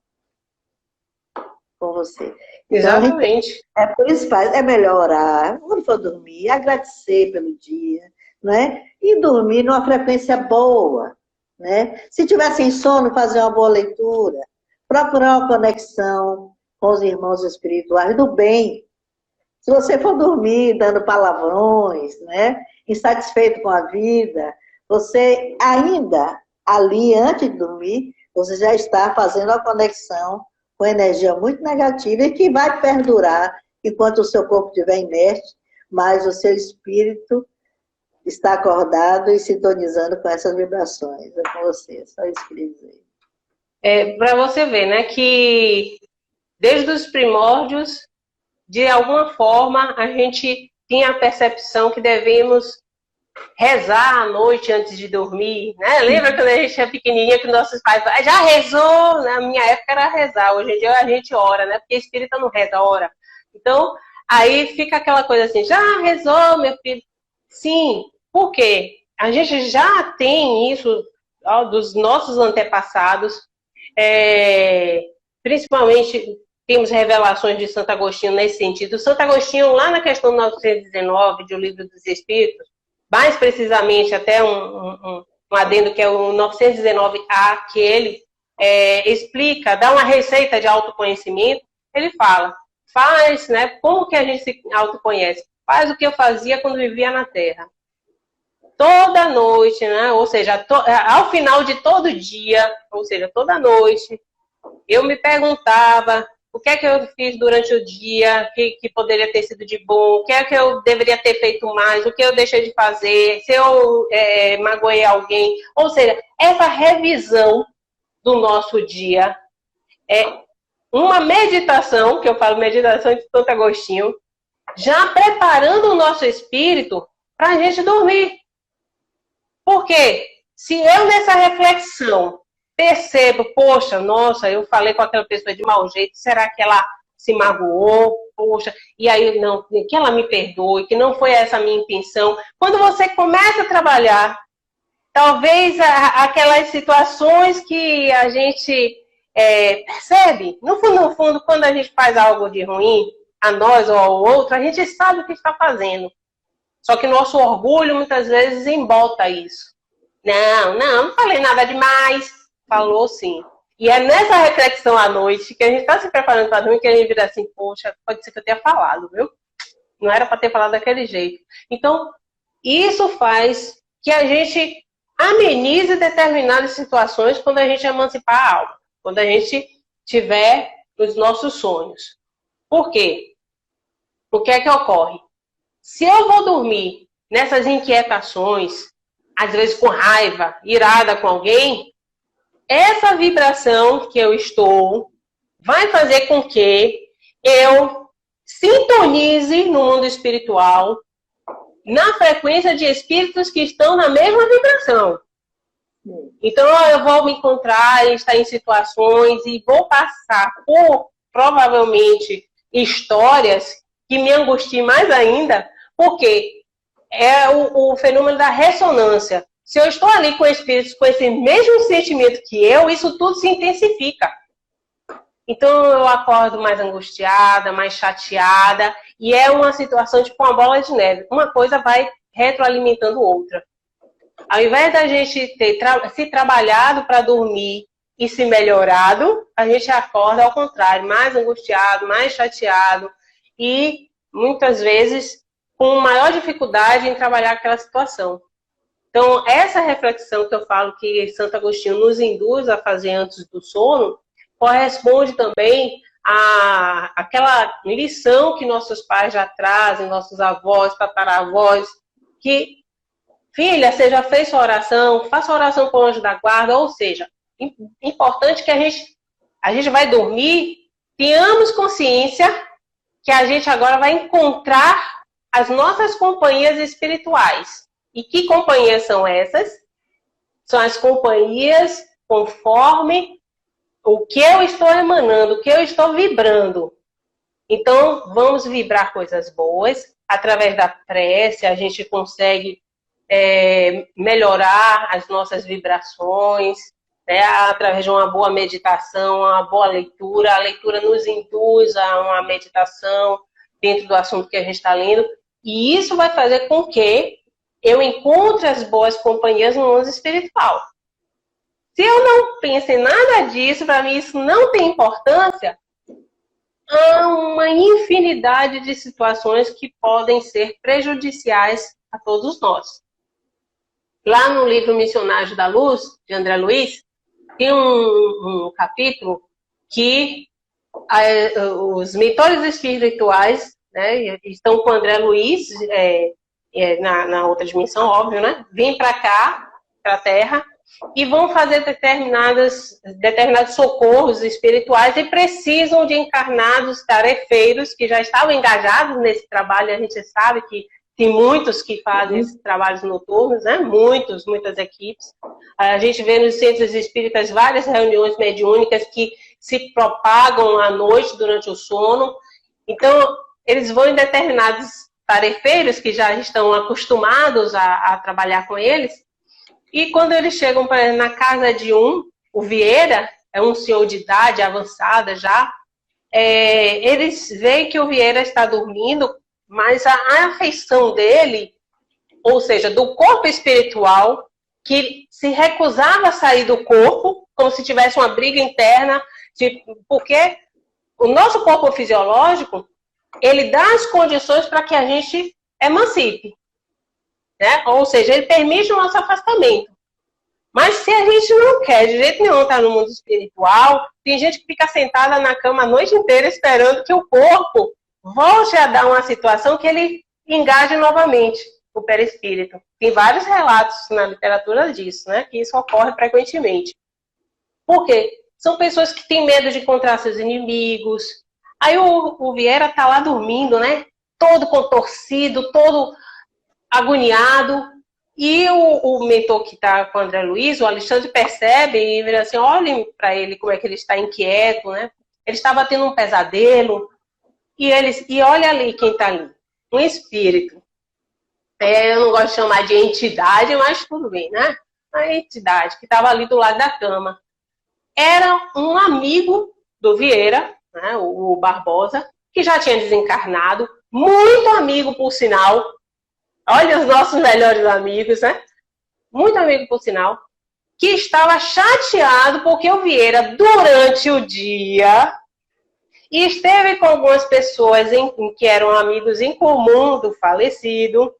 com você. Então, exatamente. Por isso é melhor orar, quando for dormir, agradecer pelo dia, né? E dormir numa frequência boa, né? Se tiver sem sono, fazer uma boa leitura, procurar uma conexão com os irmãos espirituais do bem. Se você for dormir dando palavrões, né? Insatisfeito com a vida, você ainda ali, antes de dormir, você já está fazendo a conexão com energia muito negativa e que vai perdurar enquanto o seu corpo estiver inerte, mas o seu espírito está acordado e sintonizando com essas vibrações. É com você, só isso que eu dizer. Para você ver, né, que desde os primórdios, de alguma forma, a gente tinha a percepção que devemos rezar à noite antes de dormir, né? Lembra quando a gente era pequenininha que nossos pais falavam, já rezou? Na minha época era rezar, hoje em dia a gente ora, né? Porque espírita não reza, ora. Então, aí fica aquela coisa assim, já rezou, meu filho? Sim, por quê? A gente já tem isso dos nossos antepassados, principalmente temos revelações de Santo Agostinho nesse sentido. Santo Agostinho, lá na questão 919 do Livro dos Espíritos, mais precisamente até um adendo que é o 919A, que ele explica, dá uma receita de autoconhecimento, ele fala, faz, né, como que a gente se autoconhece? Faz o que eu fazia quando vivia na Terra. Toda noite, né, ou seja, ao final de todo dia, ou seja, toda noite, eu me perguntava o que é que eu fiz durante o dia que poderia ter sido de bom, o que é que eu deveria ter feito mais, o que eu deixei de fazer, se eu magoei alguém. Ou seja, essa revisão do nosso dia é uma meditação, que eu falo meditação de Santo Agostinho, já preparando o nosso espírito para a gente dormir. Por quê? Se eu nessa reflexão percebo, poxa, nossa, eu falei com aquela pessoa de mau jeito, será que ela se magoou? Poxa, e aí não, que ela me perdoe, que não foi essa a minha intenção. Quando você começa a trabalhar, talvez aquelas situações que a gente percebe, no fundo, quando a gente faz algo de ruim, a nós ou ao outro, a gente sabe o que está fazendo. Só que nosso orgulho muitas vezes embota isso. Não falei nada demais. Falou sim. E é nessa reflexão à noite que a gente está se preparando para dormir que a gente vira assim, poxa, pode ser que eu tenha falado, viu? Não era para ter falado daquele jeito. Então, isso faz que a gente amenize determinadas situações quando a gente emancipar a alma. Quando a gente tiver os nossos sonhos. Por quê? O que é que ocorre? Se eu vou dormir nessas inquietações, às vezes com raiva, irada com alguém, essa vibração que eu estou vai fazer com que eu sintonize no mundo espiritual na frequência de espíritos que estão na mesma vibração. Então eu vou me encontrar e estar em situações e vou passar por, provavelmente, histórias que me angustiem mais ainda, porque é o fenômeno da ressonância. Se eu estou ali com espíritos com esse mesmo sentimento que eu, isso tudo se intensifica. Então eu acordo mais angustiada, mais chateada, e é uma situação tipo uma bola de neve. Uma coisa vai retroalimentando outra. Ao invés da gente ter se trabalhado para dormir e se melhorado, a gente acorda ao contrário, mais angustiado, mais chateado e muitas vezes com maior dificuldade em trabalhar aquela situação. Então, essa reflexão que eu falo que Santo Agostinho nos induz a fazer antes do sono, corresponde também àquela lição que nossos pais já trazem, nossos avós, tataravós, que, filha, você já fez sua oração, faça oração com o anjo da guarda, ou seja, importante que a gente vai dormir, tenhamos consciência que a gente agora vai encontrar as nossas companhias espirituais. E que companhias são essas? São as companhias conforme o que eu estou emanando, o que eu estou vibrando. Então, vamos vibrar coisas boas. Através da prece, a gente consegue melhorar as nossas vibrações, né? Através de uma boa meditação, uma boa leitura. A leitura nos induz a uma meditação dentro do assunto que a gente está lendo. E isso vai fazer com que eu encontre as boas companhias no mundo espiritual. Se eu não penso em nada disso, para mim isso não tem importância, há uma infinidade de situações que podem ser prejudiciais a todos nós. Lá no livro Missionários da Luz, de André Luiz, tem um capítulo que os mentores espirituais, né, estão com André Luiz, na outra dimensão, óbvio, né? Vêm para cá, para a Terra, e vão fazer determinados socorros espirituais e precisam de encarnados tarefeiros que já estavam engajados nesse trabalho. A gente sabe que tem muitos que fazem esses trabalhos noturnos, né? Muitas equipes. A gente vê nos centros espíritas várias reuniões mediúnicas que se propagam à noite durante o sono. Então, eles vão em determinados tarefeiros que já estão acostumados a trabalhar com eles, e quando eles chegam na casa de o Vieira, é um senhor de idade avançada já, eles veem que o Vieira está dormindo, mas a afeição dele, ou seja, do corpo espiritual, que se recusava a sair do corpo, como se tivesse uma briga interna, porque o nosso corpo fisiológico, ele dá as condições para que a gente emancipe, né? Ou seja, ele permite o nosso afastamento. Mas se a gente não quer de jeito nenhum estar no mundo espiritual, tem gente que fica sentada na cama a noite inteira esperando que o corpo volte a dar uma situação que ele engaje novamente o perispírito. Tem vários relatos na literatura disso, né? Que isso ocorre frequentemente. Por quê? São pessoas que têm medo de encontrar seus inimigos. Aí o Vieira tá lá dormindo, né? todo contorcido, todo agoniado. E o mentor que está com o André Luiz, o Alexandre, percebe e vira assim, olhem para ele como é que ele está inquieto, né? Ele estava tendo um pesadelo. E olha ali quem está ali, um espírito. Eu não gosto de chamar de entidade, mas tudo bem, né? A entidade que estava ali do lado da cama. Era um amigo do Vieira, né, o Barbosa, que já tinha desencarnado, muito amigo, por sinal. Olha os nossos melhores amigos, né? Muito amigo, por sinal. Que estava chateado porque o Vieira, durante o dia, esteve com algumas pessoas que eram amigos em comum do falecido,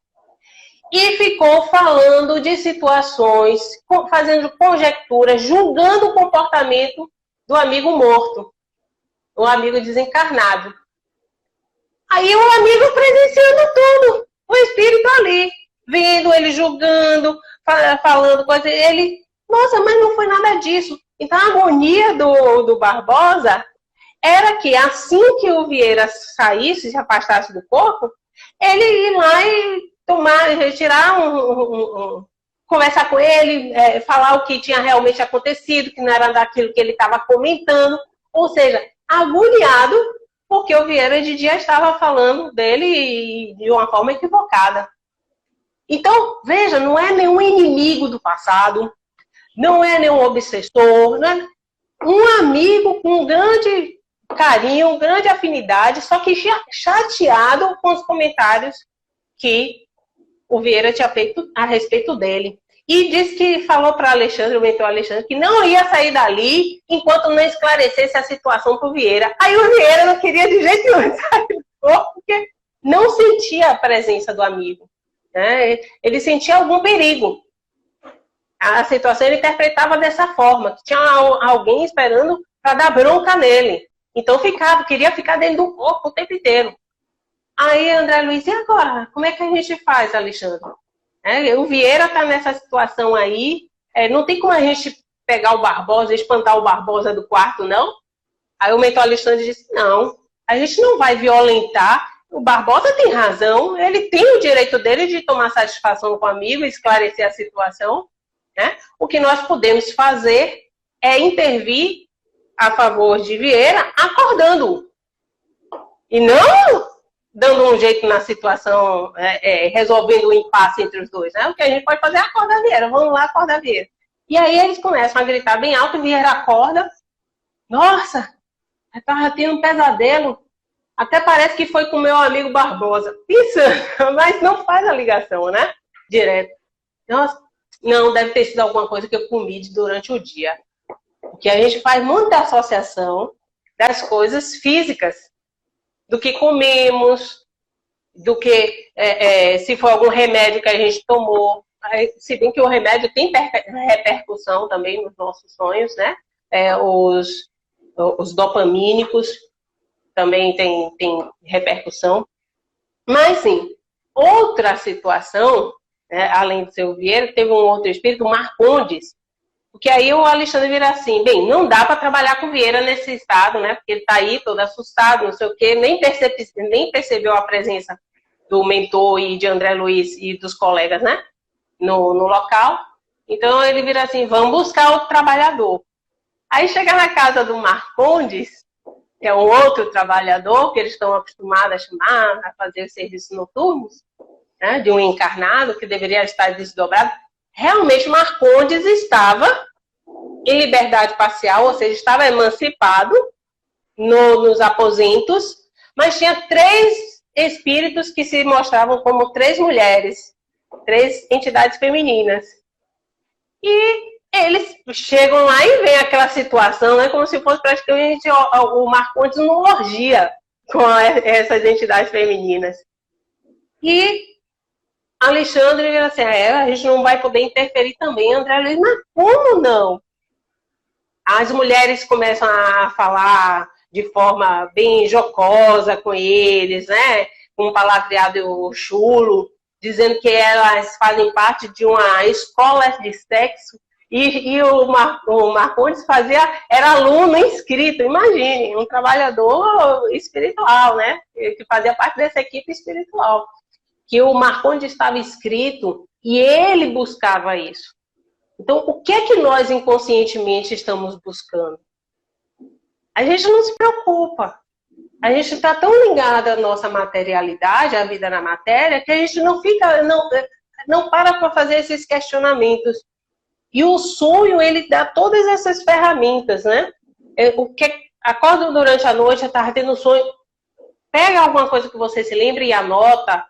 e ficou falando de situações, fazendo conjecturas, julgando o comportamento do amigo morto, o amigo desencarnado. Aí o amigo presenciando tudo, o espírito ali, vendo ele julgando, falando coisas, ele, nossa, mas não foi nada disso. Então a agonia do Barbosa era que assim que o Vieira saísse, se afastasse do corpo, ele ir lá e retirar conversar com ele, falar o que tinha realmente acontecido, que não era daquilo que ele estava comentando, ou seja, agoniado, porque o Vieira de dia estava falando dele de uma forma equivocada. Então, veja, não é nenhum inimigo do passado, não é nenhum obsessor, não é um amigo com um grande carinho, grande afinidade, só que chateado com os comentários que o Vieira tinha feito a respeito dele. E disse que falou para Alexandre, o mentor Alexandre, que não ia sair dali enquanto não esclarecesse a situação para o Vieira. Aí o Vieira não queria de jeito nenhum sair do corpo, porque não sentia a presença do amigo. Né? Ele sentia algum perigo. A situação ele interpretava dessa forma, que tinha alguém esperando para dar bronca nele. Então queria ficar dentro do corpo o tempo inteiro. Aí, André Luiz, e agora? Como é que a gente faz, Alexandre? O Vieira está nessa situação aí, não tem como a gente pegar o Barbosa, espantar o Barbosa do quarto, não? Aí o mentor Alexandre disse, não, a gente não vai violentar, o Barbosa tem razão, ele tem o direito dele de tomar satisfação com o amigo, esclarecer a situação, né? O que nós podemos fazer é intervir a favor de Vieira, acordando-o. E não dando um jeito na situação, resolvendo o impasse entre os dois. Né? O que a gente pode fazer é acordar Vieira. Vamos lá, acordar Vieira. E aí eles começam a gritar bem alto, e Vieira acorda. Nossa, eu estava tendo um pesadelo. Até parece que foi com o meu amigo Barbosa. Isso, mas não faz a ligação, né? Direto. Nossa, não, deve ter sido alguma coisa que eu comi durante o dia. Porque a gente faz muita associação das coisas físicas. Do que comemos, do que se foi algum remédio que a gente tomou. Se bem que o remédio tem repercussão também nos nossos sonhos, né? Os dopamínicos também tem repercussão. Mas, sim, outra situação, além do seu Vieira, teve um outro espírito, o Marcondes. Porque aí o Alexandre vira assim, bem, não dá para trabalhar com o Vieira nesse estado, né? Porque ele está aí todo assustado, não sei o quê, nem percebeu a presença do mentor e de André Luiz e dos colegas, né? No local. Então ele vira assim, vamos buscar outro trabalhador. Aí chega na casa do Marcondes, que é um outro trabalhador que eles estão acostumados a chamar, a fazer serviços noturnos, né? De um encarnado que deveria estar desdobrado. Realmente Marcondes estava em liberdade parcial, ou seja, estava emancipado nos aposentos, mas tinha 3 espíritos que se mostravam como 3 mulheres, 3 entidades femininas. E eles chegam lá e veem aquela situação, né, como se fosse praticamente o Marcondes numa orgia com essas entidades femininas. E Alexandre vira assim, a gente não vai poder interferir também, André Luiz, mas como não? As mulheres começam a falar de forma bem jocosa com eles, né? Com um palavreado chulo, dizendo que elas fazem parte de uma escola de sexo E o Marcondes era aluno inscrito, imagine, um trabalhador espiritual, né? Que fazia parte dessa equipe espiritual. Que o Marcondes estava inscrito e ele buscava isso. Então, o que é que nós inconscientemente estamos buscando? A gente não se preocupa. A gente está tão ligado à nossa materialidade, à vida na matéria, que a gente não para fazer esses questionamentos. E o sonho, ele dá todas essas ferramentas, né? Acorda durante a noite, eu estava tendo um sonho, pega alguma coisa que você se lembra e anota.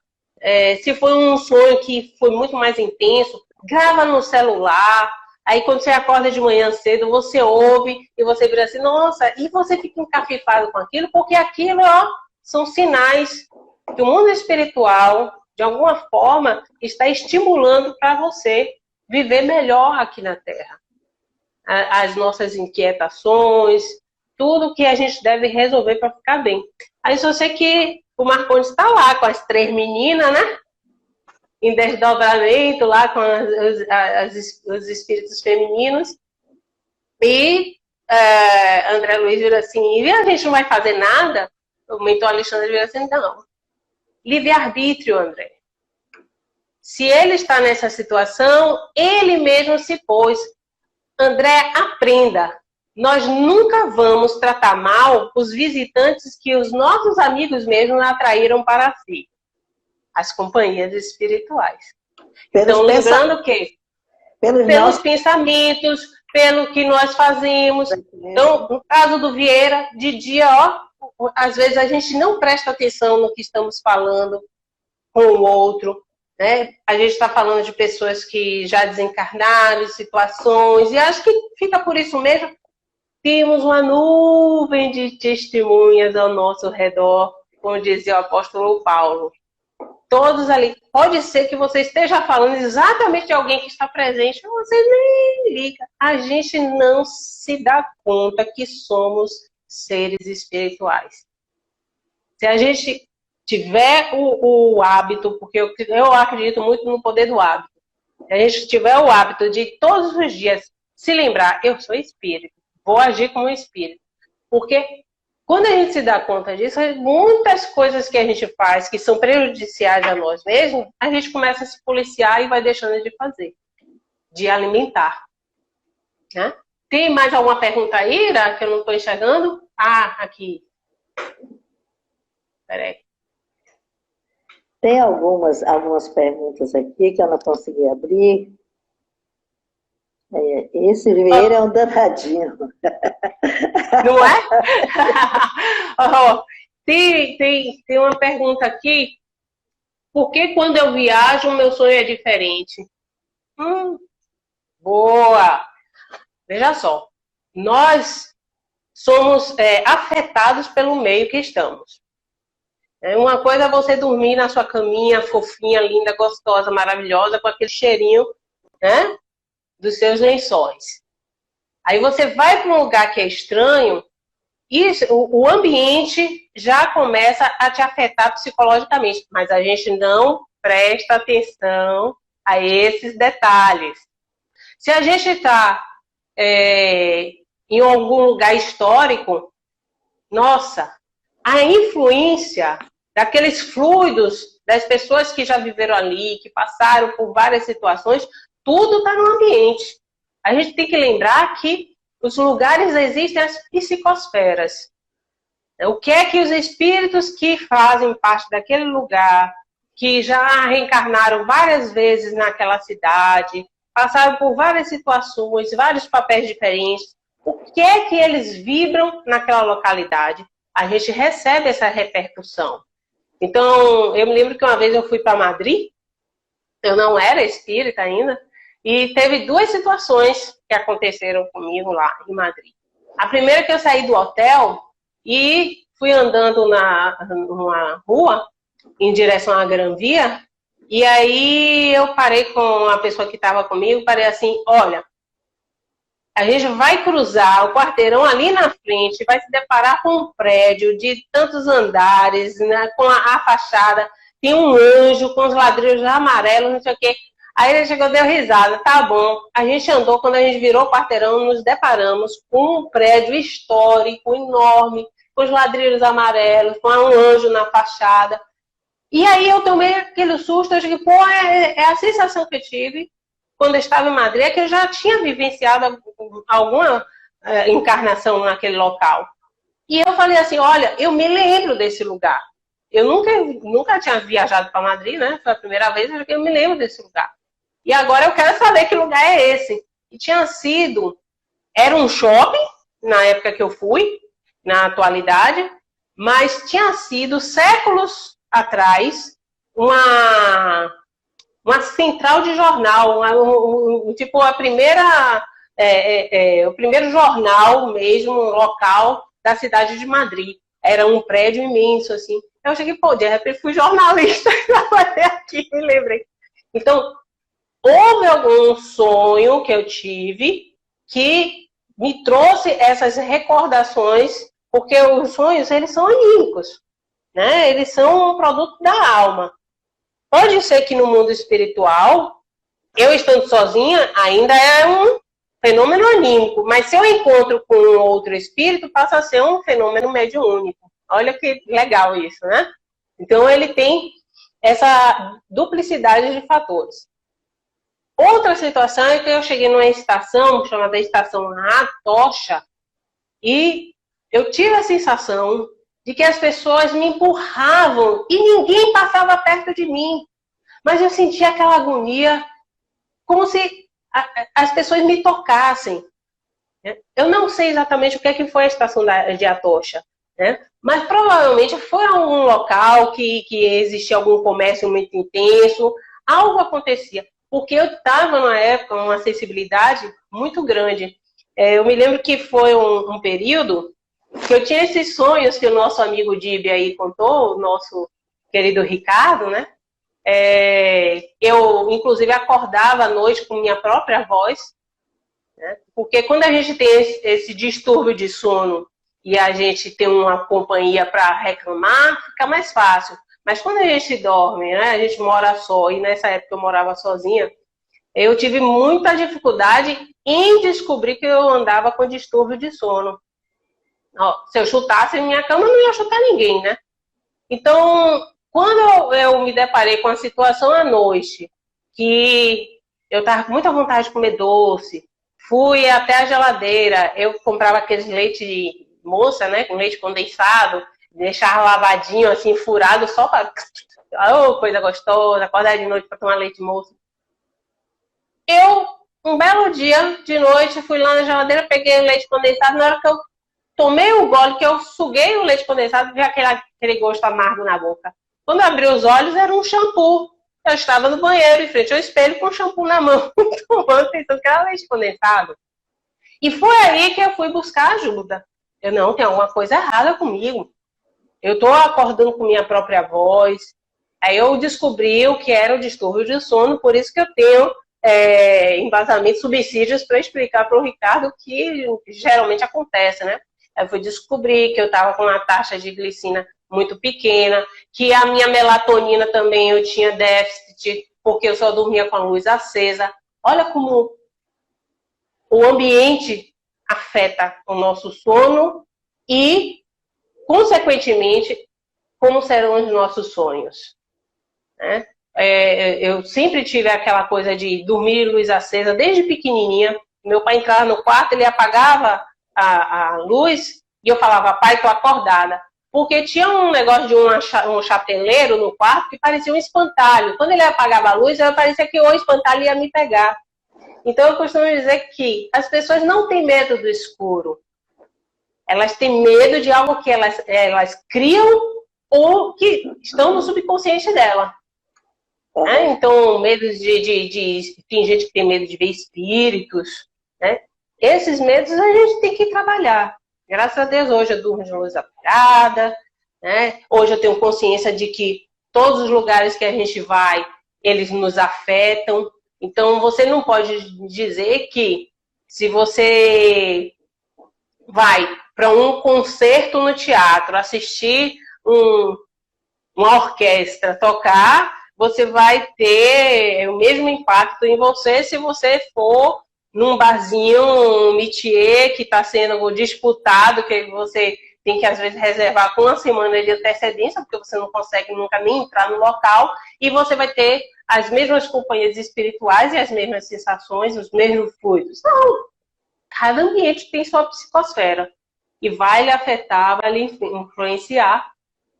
Se foi um sonho que foi muito mais intenso, grava no celular. Aí quando você acorda de manhã cedo, você ouve e você vira assim, nossa, e você fica encafifado com aquilo, porque aquilo, são sinais que o mundo espiritual, de alguma forma, está estimulando para você viver melhor aqui na Terra. As nossas inquietações, tudo que a gente deve resolver para ficar bem. Aí só sei que o Marcondes está lá com as 3 meninas, né? Em desdobramento, lá com os espíritos femininos. E André Luiz vira assim, e a gente não vai fazer nada? O mentor Alexandre vira assim, não. Livre-arbítrio, André. Se ele está nessa situação, ele mesmo se pôs. André, aprenda. Nós nunca vamos tratar mal os visitantes que os nossos amigos mesmos atraíram para si. As companhias espirituais. Então, lembrando que pelos pensamentos, pelo que nós fazemos. Então, no caso do Vieira, de dia, às vezes a gente não presta atenção no que estamos falando com o outro. Né? A gente está falando de pessoas que já desencarnaram, situações, e acho que fica por isso mesmo. Temos uma nuvem de testemunhas ao nosso redor, como dizia o apóstolo Paulo. Todos ali. Pode ser que você esteja falando exatamente de alguém que está presente, mas você nem liga. A gente não se dá conta que somos seres espirituais. Se a gente tiver o hábito, porque eu acredito muito no poder do hábito, se a gente tiver o hábito de todos os dias se lembrar, eu sou espírito, vou agir como espírito. Porque quando a gente se dá conta disso, muitas coisas que a gente faz que são prejudiciais a nós mesmos, a gente começa a se policiar e vai deixando de fazer, de alimentar. Né? Tem mais alguma pergunta aí, Ira, que eu não estou enxergando? Ah, aqui. Peraí. Tem algumas perguntas aqui que eu não consegui abrir. Esse Vieira é um danadinho. Não é? Tem uma pergunta aqui. Por que quando eu viajo o meu sonho é diferente? Boa! Veja só. Nós somos afetados pelo meio que estamos. Uma coisa é você dormir na sua caminha fofinha, linda, gostosa, maravilhosa, com aquele cheirinho, né, dos seus lençóis. Aí você vai para um lugar que é estranho e o ambiente já começa a te afetar psicologicamente, mas a gente não presta atenção a esses detalhes. Se a gente está em algum lugar histórico, nossa, a influência daqueles fluidos, das pessoas que já viveram ali, que passaram por várias situações, tudo está no ambiente. A gente tem que lembrar que os lugares existem as psicosferas. O que é que os espíritos que fazem parte daquele lugar, que já reencarnaram várias vezes naquela cidade, passaram por várias situações, vários papéis diferentes, o que é que eles vibram naquela localidade? A gente recebe essa repercussão. Então, eu me lembro que uma vez eu fui para Madrid, eu não era espírita ainda, e teve 2 situações que aconteceram comigo lá em Madrid. A primeira é que eu saí do hotel e fui andando numa rua em direção à Gran Via, e aí eu parei com a pessoa que estava comigo, parei assim, olha, a gente vai cruzar o quarteirão ali na frente, vai se deparar com um prédio de tantos andares, né, com a fachada, tem um anjo com os ladrilhos amarelos, não sei o quê. Aí ele chegou, deu risada, tá bom. A gente andou, quando a gente virou o quarteirão, nos deparamos com um prédio histórico, enorme, com os ladrilhos amarelos, com um anjo na fachada. E aí eu tomei aquele susto, eu digo, pô, é a sensação que eu tive quando eu estava em Madrid, é que eu já tinha vivenciado alguma encarnação naquele local. E eu falei assim, olha, eu me lembro desse lugar. Eu nunca tinha viajado para Madrid, né? Foi a primeira vez que eu me lembro desse lugar. E agora eu quero saber que lugar é esse. E era um shopping, na época que eu fui, na atualidade, mas tinha sido, séculos atrás, uma central de jornal, tipo a primeira, o primeiro jornal mesmo, local da cidade de Madrid. Era um prédio imenso, assim. Eu cheguei, pô, de repente fui jornalista, até aqui, me lembrei. Então, houve algum sonho que eu tive que me trouxe essas recordações, porque os sonhos, eles são anímicos, né? Eles são um produto da alma. Pode ser que no mundo espiritual, eu estando sozinha, ainda é um fenômeno anímico, mas se eu encontro com outro espírito, passa a ser um fenômeno mediúnico. Olha que legal isso, né? Então ele tem essa duplicidade de fatores. Outra situação é que eu cheguei numa estação, chamada Estação Atocha, e eu tive a sensação de que as pessoas me empurravam e ninguém passava perto de mim. Mas eu sentia aquela agonia, como se as pessoas me tocassem. Eu não sei exatamente o que é que foi a Estação de Atocha, né? Mas provavelmente foi algum local que existia algum comércio muito intenso, algo acontecia. Porque eu estava, na época, uma sensibilidade muito grande. Eu me lembro que foi um período que eu tinha esses sonhos que o nosso amigo Dibi aí contou, o nosso querido Ricardo, né? Eu, inclusive, acordava à noite com minha própria voz, né? Porque quando a gente tem esse distúrbio de sono e a gente tem uma companhia para reclamar, fica mais fácil. Mas quando a gente dorme, né, a gente mora só, e nessa época eu morava sozinha, eu tive muita dificuldade em descobrir que eu andava com distúrbio de sono. Ó, se eu chutasse em minha cama, não ia chutar ninguém, né? Então, quando eu me deparei com a situação à noite, que eu estava com muita vontade de comer doce, fui até a geladeira, eu comprava aqueles leite de moça, né, com leite condensado, deixar lavadinho, assim, furado, só para... Oh, coisa gostosa, acordar de noite para tomar leite moça. Um belo dia, de noite, fui lá na geladeira, peguei o leite condensado, na hora que eu tomei o gole, que eu suguei o leite condensado, vi aquele gosto amargo na boca. Quando eu abri os olhos, era um shampoo. Eu estava no banheiro, em frente ao espelho, com o shampoo na mão, tomando, pensando que era leite condensado. E foi aí que eu fui buscar ajuda. Eu, não, tem alguma coisa errada comigo. Eu estou acordando com minha própria voz. Aí eu descobri o que era o distúrbio de sono, por isso que eu tenho embasamento, subsídios para explicar para o Ricardo o que geralmente acontece, né? Aí eu fui descobrir que eu estava com uma taxa de glicina muito pequena, que a minha melatonina também eu tinha déficit, porque eu só dormia com a luz acesa. Olha como o ambiente afeta o nosso sono e, consequentemente, como serão os nossos sonhos, né? Eu sempre tive aquela coisa de dormir luz acesa desde pequenininha. Meu pai entrava no quarto, ele apagava a luz e eu falava, pai, tô acordada. Porque tinha um negócio de um chapeleiro no quarto que parecia um espantalho. Quando ele apagava a luz, parecia que o espantalho ia me pegar. Então eu costumo dizer que as pessoas não têm medo do escuro. Elas têm medo de algo que elas criam ou que estão no subconsciente dela. Né? Então, medo tem gente que tem medo de ver espíritos, né? Esses medos a gente tem que trabalhar. Graças a Deus, hoje eu durmo de luz apagada, né? Hoje eu tenho consciência de que todos os lugares que a gente vai, eles nos afetam. Então, você não pode dizer que se você vai para um concerto no teatro, assistir uma orquestra tocar, você vai ter o mesmo impacto em você se você for num barzinho, um métier que está sendo disputado, que você tem que, às vezes, reservar com uma semana de antecedência, porque você não consegue nunca nem entrar no local, e você vai ter as mesmas companhias espirituais e as mesmas sensações, os mesmos fluidos. Não, cada ambiente tem sua psicosfera, e vai lhe afetar, vai lhe influenciar,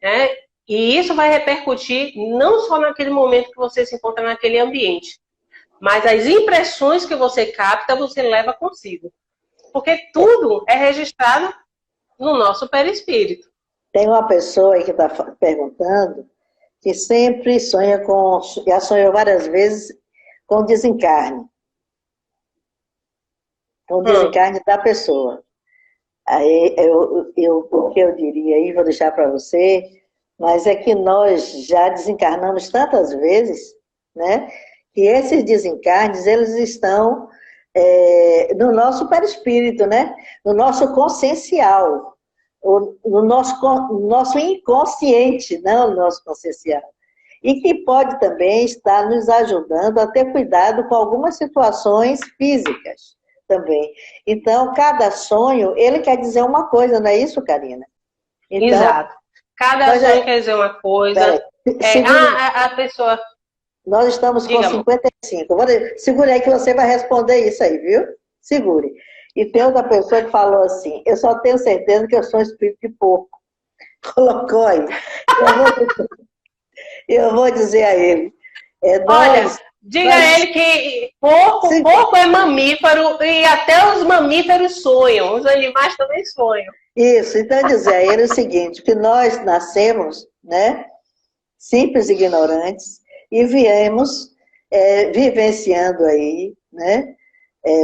né? E isso vai repercutir não só naquele momento que você se encontra naquele ambiente, mas as impressões que você capta, você leva consigo. Porque tudo é registrado no nosso perispírito. Tem uma pessoa aí que está perguntando que sempre sonha com, já sonhou várias vezes com desencarne. Com desencarne da pessoa. Aí o que eu diria aí, vou deixar para você, mas é que nós já desencarnamos tantas vezes, né? Que esses desencarnes, eles estão no nosso perispírito, né? No nosso consciencial, no nosso inconsciente, não no nosso consciencial. E que pode também estar nos ajudando a ter cuidado com algumas situações físicas também. Então, cada sonho, ele quer dizer uma coisa, não é isso, Karina? Então, exato. Cada sonho quer dizer uma coisa. A pessoa... Nós estamos com 55. Segure aí que você vai responder isso aí, viu? Segure. E tem outra pessoa que falou assim, eu só tenho certeza que eu sou um espírito de porco. Colocou aí. Eu vou dizer a ele. Olha, diga a ele que porco é mamífero e até os mamíferos sonham. Os animais também sonham. Isso, então dizer a ele o seguinte, que nós nascemos, né, simples e ignorantes, e viemos vivenciando aí, né,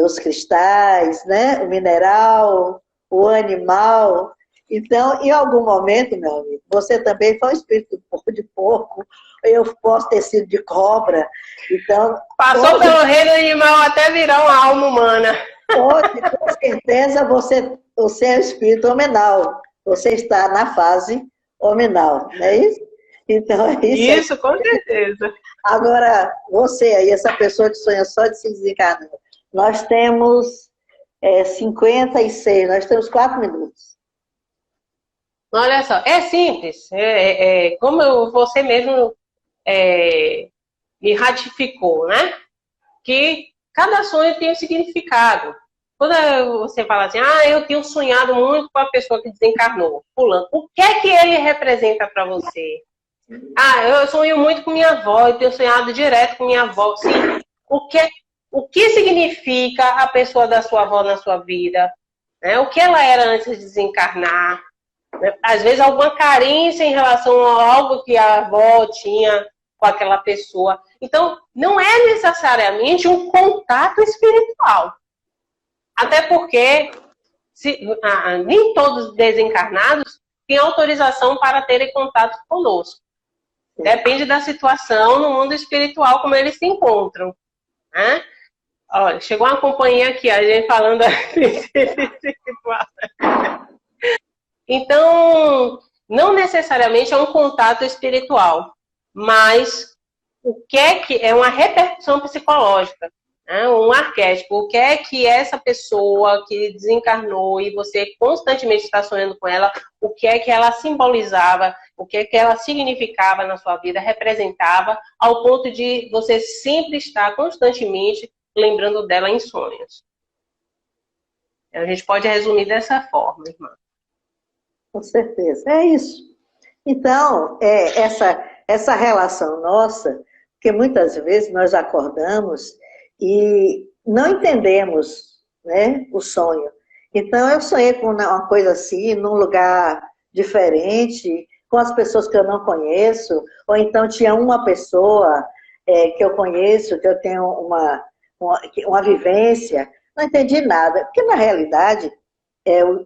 os cristais, né, o mineral, o animal. Então, em algum momento, meu amigo, você também foi um espírito de porco, eu posso ter sido de cobra. Então, passou pelo reino animal até virar uma alma humana. Hoje, com certeza, você é o espírito hominal. Você está na fase hominal, não é isso? Então, isso com certeza. Agora, você aí, essa pessoa que sonha só de se desencarnar, nós temos 56, nós temos 4 minutos. Olha só, é simples. Como você mesmo me ratificou, né? Que cada sonho tem um significado. Quando você fala assim, eu tenho sonhado muito com a pessoa que desencarnou, fulano, o que é que ele representa para você? Eu sonho muito com minha avó, eu tenho sonhado direto com minha avó. Sim, o que significa a pessoa da sua avó na sua vida? Né? O que ela era antes de desencarnar? Né? Às vezes alguma carência em relação a algo que a avó tinha com aquela pessoa. Então, não é necessariamente um contato espiritual. Até porque nem todos os desencarnados têm autorização para terem contato conosco. Depende da situação no mundo espiritual, como eles se encontram. Né? Olha, chegou uma companhia aqui, a gente falando Então, não necessariamente é um contato espiritual, mas o que é uma repercussão psicológica, né? Um arquétipo. O que é que essa pessoa que desencarnou e você constantemente está sonhando com ela, o que é que ela simbolizava, o que é que ela significava na sua vida, representava, ao ponto de você sempre estar constantemente lembrando dela em sonhos. A gente pode resumir dessa forma, irmã. Com certeza, é isso. Então, essa relação nossa, que muitas vezes nós acordamos e não entendemos, né, o sonho. Então, eu sonhei com uma coisa assim, num lugar diferente, com as pessoas que eu não conheço, ou então tinha uma pessoa que eu conheço, que eu tenho uma vivência, não entendi nada, porque na realidade,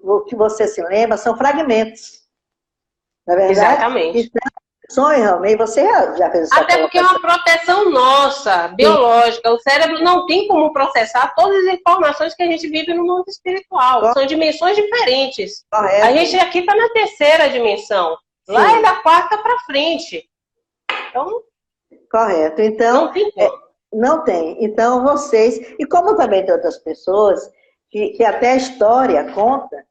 o que você se lembra são fragmentos, não é verdade? Exatamente. Então, sonho realmente, você já fez essa Até porque é uma proteção nossa, biológica. O cérebro não tem como processar todas as informações que a gente vive no mundo espiritual. São dimensões diferentes. Correto. A gente aqui está na terceira dimensão. Lá é da quarta para frente. Então, Correto. Então, Não tem como. não tem. Então, vocês... E como também tem outras pessoas, que até a história conta,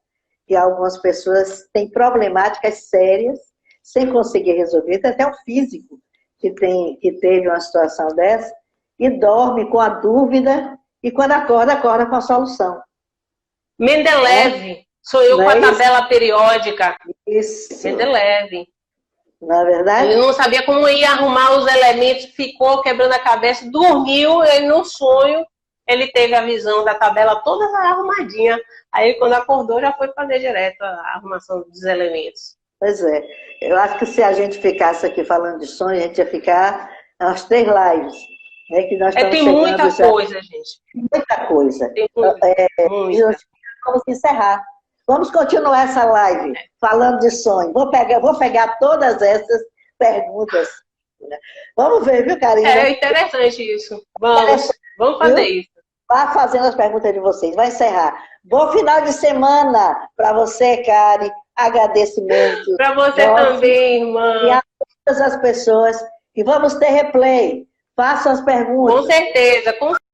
que algumas pessoas têm problemáticas sérias, sem conseguir resolver. Tem até um físico que teve uma situação dessa, e dorme com a dúvida, e quando acorda, acorda com a solução. Mendeleev, sou eu Não com é a isso? tabela periódica. Isso. Mendeleev. Não é verdade? Ele não sabia como ia arrumar os elementos, ficou quebrando a cabeça, dormiu, ele no sonho, ele teve a visão da tabela toda arrumadinha. Aí quando acordou, já foi fazer direto a arrumação dos elementos. Pois é. Eu acho que se a gente ficasse aqui falando de sonho, a gente ia ficar nas 3 lives. Né, que nós estamos Tem chegando muita já. coisa, gente. Muita coisa. Tem muita. E hoje vamos encerrar. Vamos continuar essa live falando de sonho. Vou pegar todas essas perguntas. Vamos ver, viu, Karina? É interessante isso. Vamos fazer isso. Vá fazendo as perguntas de vocês. Vai encerrar. Bom final de semana para você, Kari. Agradecimento. Para você também, irmã. E a todas as pessoas. E vamos ter replay. Façam as perguntas. Com certeza.